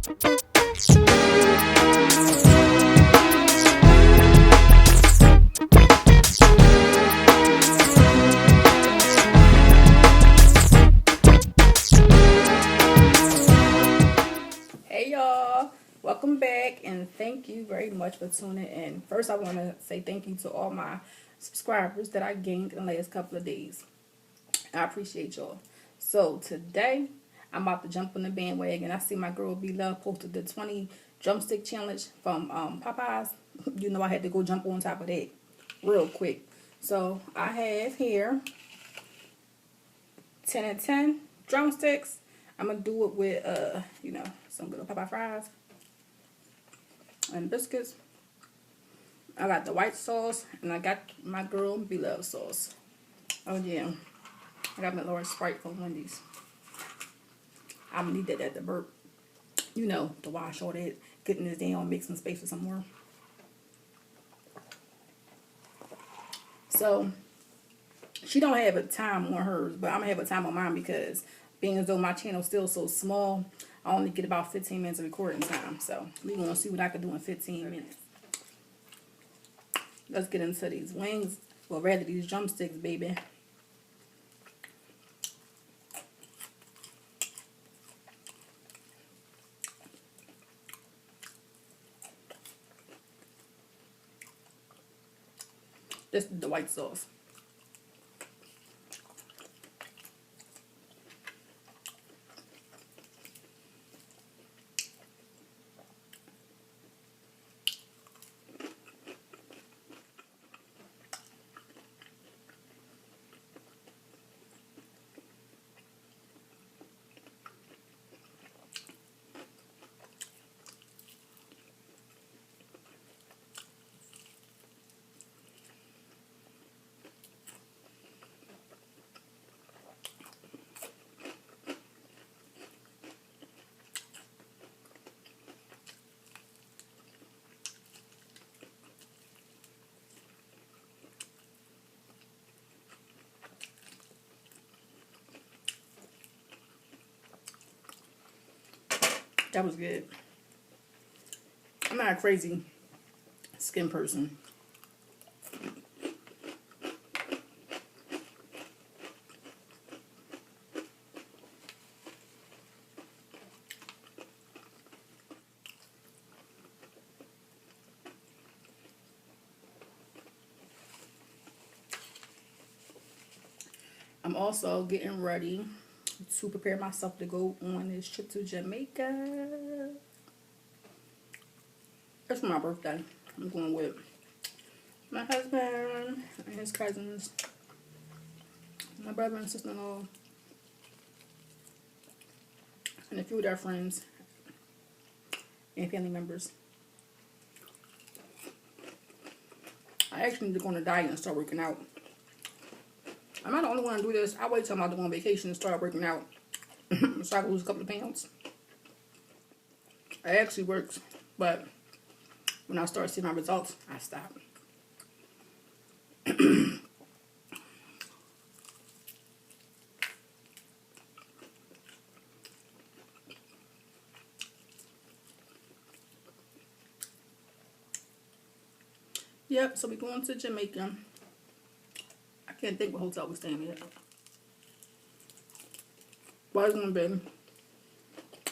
Hey y'all, welcome back and thank you very much for tuning in. First, I want to say thank you to all my subscribers that I gained in the last couple of days. I appreciate y'all. So today, I'm about to jump on the bandwagon. I see my girl Blove posted the 20 drumstick challenge from Popeyes. You know I had to go jump on top of that real quick. So I have here 10 and 10 drumsticks. I'm gonna do it with some good Popeye fries and biscuits. I got the white sauce and I got my girl Blove sauce. Oh yeah, I got my Wendy'sSprite from Wendy's. I'm gonna need that at the burp, to wash all that, getting this down, make some space for some more. So she don't have a time on hers, but I'm gonna have a time on mine because being as though my channel's still so small, I only get about 15 minutes of recording time. So we're gonna see what I can do in 15 minutes. Let's get into these wings, or rather these drumsticks, baby. This is the white sauce. That was good. I'm not a crazy skin person. I'm also getting ready to prepare myself to go on this trip to Jamaica. It's for my birthday. I'm going with my husband and his cousins, my brother and sister-in-law, and a few of their friends and family members. I actually need to go on a diet and start working out. I'm not the only one to do this. I wait till I'm about to go on vacation and start working out so I can lose a couple of pounds. It actually works, but when I start seeing my results, I stop. Yep, so we're going to Jamaica. I can't think what hotel we're staying at. But it's going to be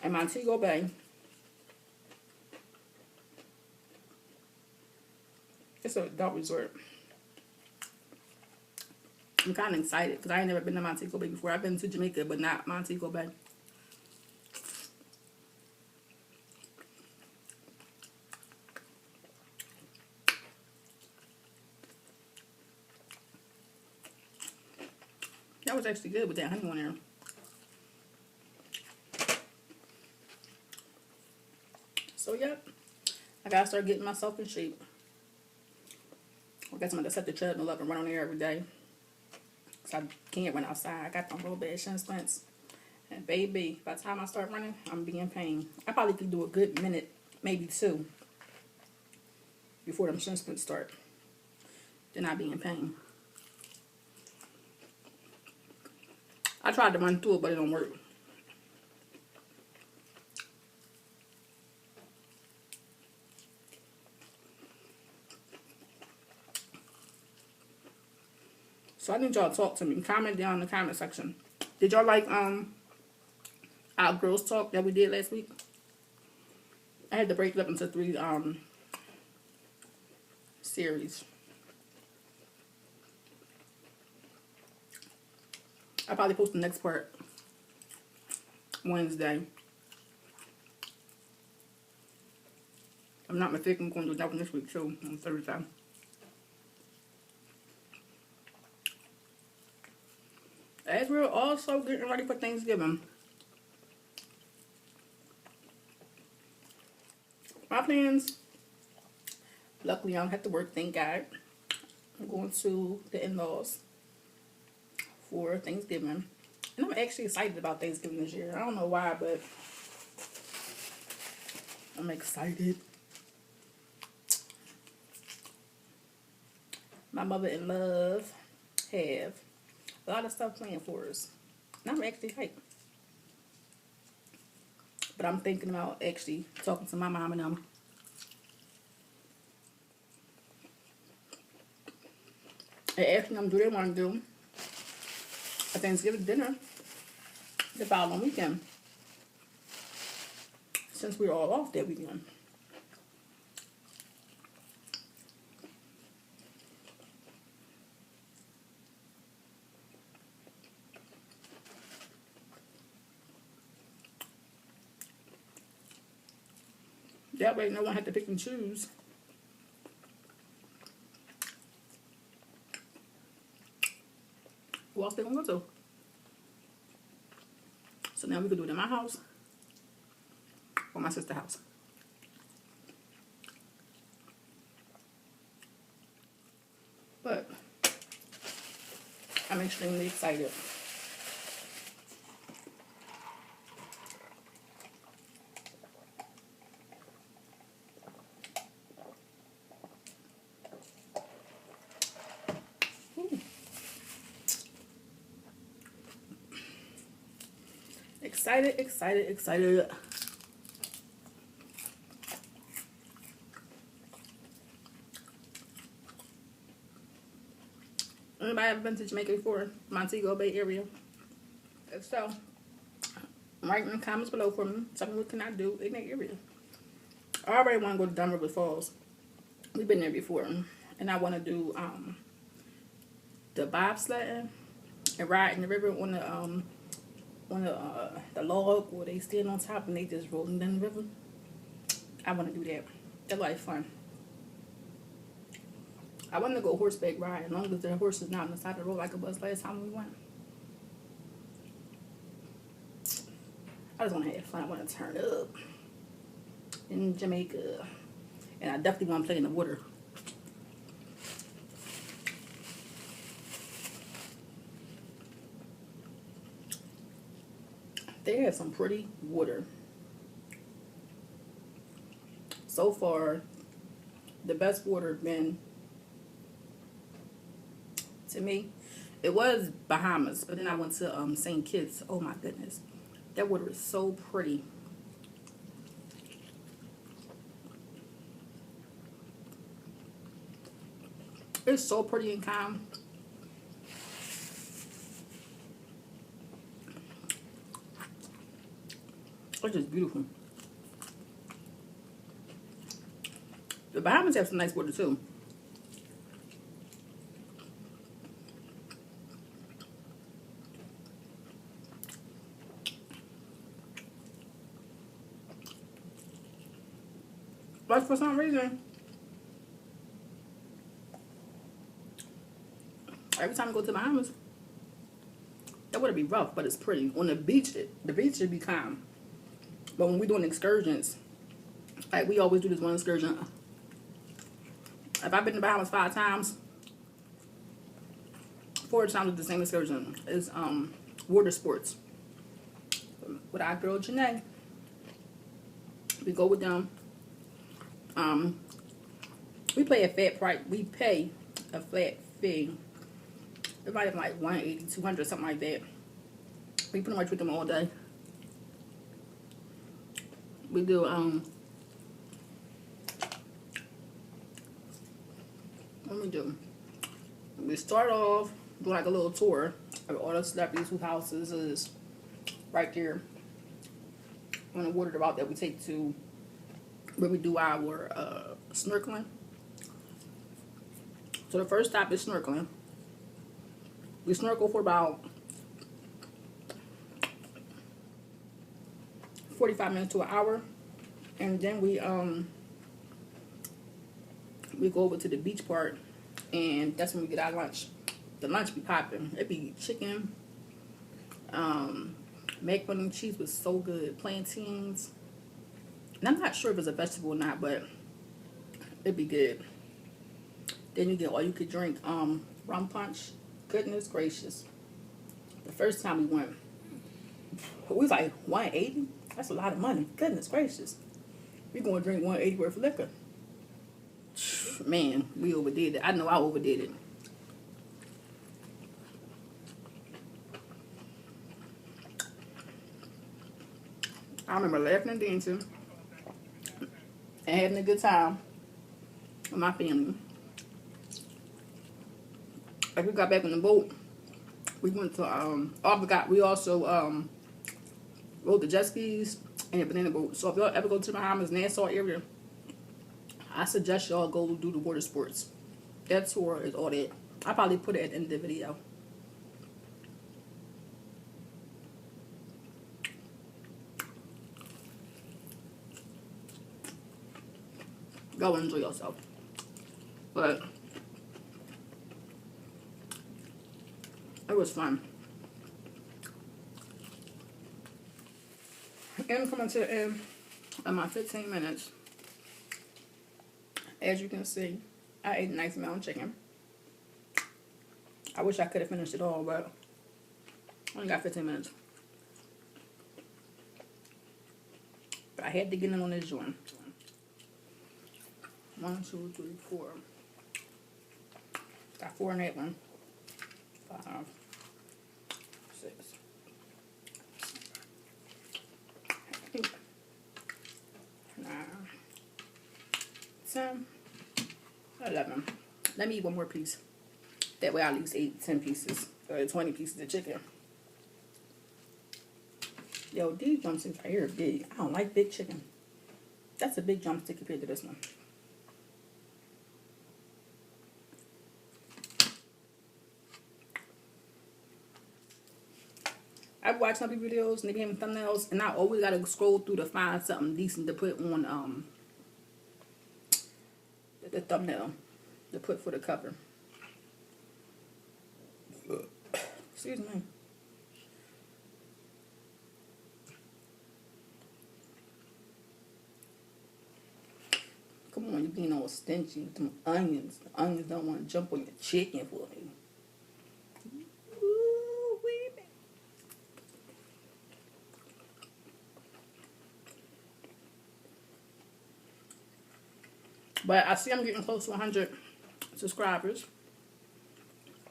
in Montego Bay. It's an adult resort. I'm kind of excited because I ain't never been to Montego Bay before. I've been to Jamaica, but not Montego Bay. That was actually good with that honey on there. So, yep. I gotta start getting myself in shape. I guess I'm gonna set the treadmill up and run on there every day. Because I can't run outside. I got them real bad shin splints. And baby, by the time I start running, I'm being in pain. I probably could do a good minute, maybe 2, before them shin splints start. Then I'll be in pain. I tried to run through it, but it don't work. So I need y'all to talk to me. Comment down in the comment section. Did y'all like our girls talk that we did last week? I had to break it up into 3 series. I'll probably post the next part Wednesday. I'm not mistaken, I'm going to do that one this week too, on Thursday. As we're also getting ready for Thanksgiving, my plans, luckily I don't have to work, thank God. I'm going to the in-laws for Thanksgiving. And I'm actually excited about Thanksgiving this year. I don't know why, but I'm excited. My mother and Love have a lot of stuff planned for us. And I'm actually hyped. But I'm thinking about actually talking to my mom and them. And asking them, do they want to do a Thanksgiving dinner the following weekend, since we're all off that weekend. That way no one had to pick and choose. Who else they gonna go to? So now we can do it in my house or my sister's house. But I'm extremely excited. Excited, excited, excited. Anybody ever been to Jamaica before? Montego Bay area? If so, write in the comments below for me. Tell me what can I do in that area. I already want to go to Dumb River Falls. We've been there before. And I want to do the bobsledding and ride in the river on the log where they stand on top and they just rolling down the river. I want to do that. That's like fun. I want to go horseback ride as long as the horse is not on the side of the road like it was last time we went. I just want to have fun. I want to turn up in Jamaica. And I definitely want to play in the water. They have some pretty water. So far, the best water been, to me, it was Bahamas, but then I went to St. Kitts. Oh my goodness, that water is so pretty. It's so pretty and calm. It's just beautiful. The Bahamas have some nice water too. But for some reason, every time I go to the Bahamas, that water be rough, but it's pretty. On the beach, the beach should be calm. But when we're doing excursions, like we always do this one excursion. If I've been to the Bahamas 5 times, 4 times is the same excursion. It's water sports. With our girl Janae, we go with them. We pay a flat price. We pay a flat fee. It's like 180, 200, something like that. We pretty much with them all day. We do what we do? We start off do like a little tour of all the celebrities whose houses is right there on the water route that we take to where we do our snorkeling. So the first stop is snorkeling. We snorkel for about 45 minutes to an hour, and then we go over to the beach part, and that's when we get our lunch. The lunch be popping. It be chicken, macaroni and cheese was so good, plantains, and I'm not sure if it's a vegetable or not, but it'd be good. Then you get all you could drink rum punch. Goodness gracious. The first time we went, we was like $180. That's a lot of money. Goodness gracious. We gonna drink $180 worth of liquor. Man, we overdid it. I know I overdid it. I remember laughing and dancing and having a good time with my family. As we got back on the boat, we went to we also rode the jet skis and the banana boat. So if y'all ever go to the Bahamas, Nassau area, I suggest y'all go do the water sports. That tour is all that. I'll probably put it at the end of the video. Go enjoy yourself. But it was fun. And I'm coming to the end of my 15 minutes. As you can see, I ate a nice amount of chicken. I wish I could have finished it all, but I only got 15 minutes. But I had to get in on this joint. 1, 2, 3, 4. Got 4 in that one. 5, 6, 8, 9, 10, 11. Let me eat one more piece. That way I at least ate 10 pieces. Or 20 pieces of chicken. Yo, these drumsticks right here are big. I don't like big chicken. That's a big drumstick compared to this one. I watch some people's videos and they be having thumbnails, and I always gotta scroll through to find something decent to put on the thumbnail to put for the cover. Excuse me. Come on, you're being all stingy with them onions. The onions don't want to jump on your chicken for me. But I see I'm getting close to 100 subscribers.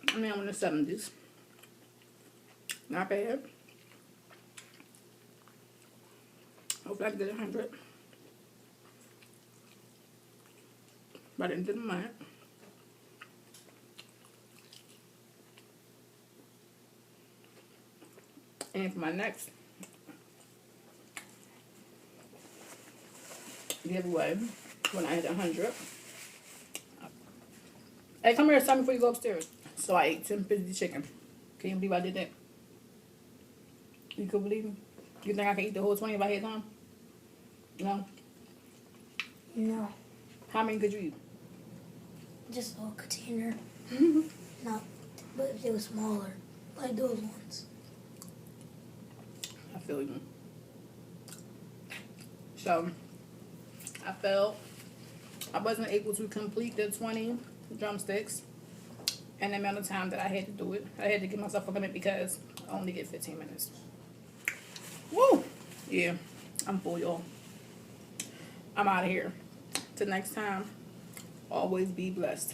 I mean, I'm in the 70s. Not bad. Hopefully I can get 100 by the end of the month. And for my next giveaway, when I hit 100. Hey, come here, Simon, before you go upstairs. So I ate 10 pieces of chicken. Can you believe I did that? You could believe me? You think I could eat the whole 20 if I had time? No? No. How many could you eat? Just a whole container. No, but if they were smaller, like those ones. I feel you. So, I felt I wasn't able to complete the 20 drumsticks in the amount of time that I had to do it. I had to give myself a limit because I only get 15 minutes. Woo! Yeah, I'm full, y'all. I'm out of here. Till next time, always be blessed.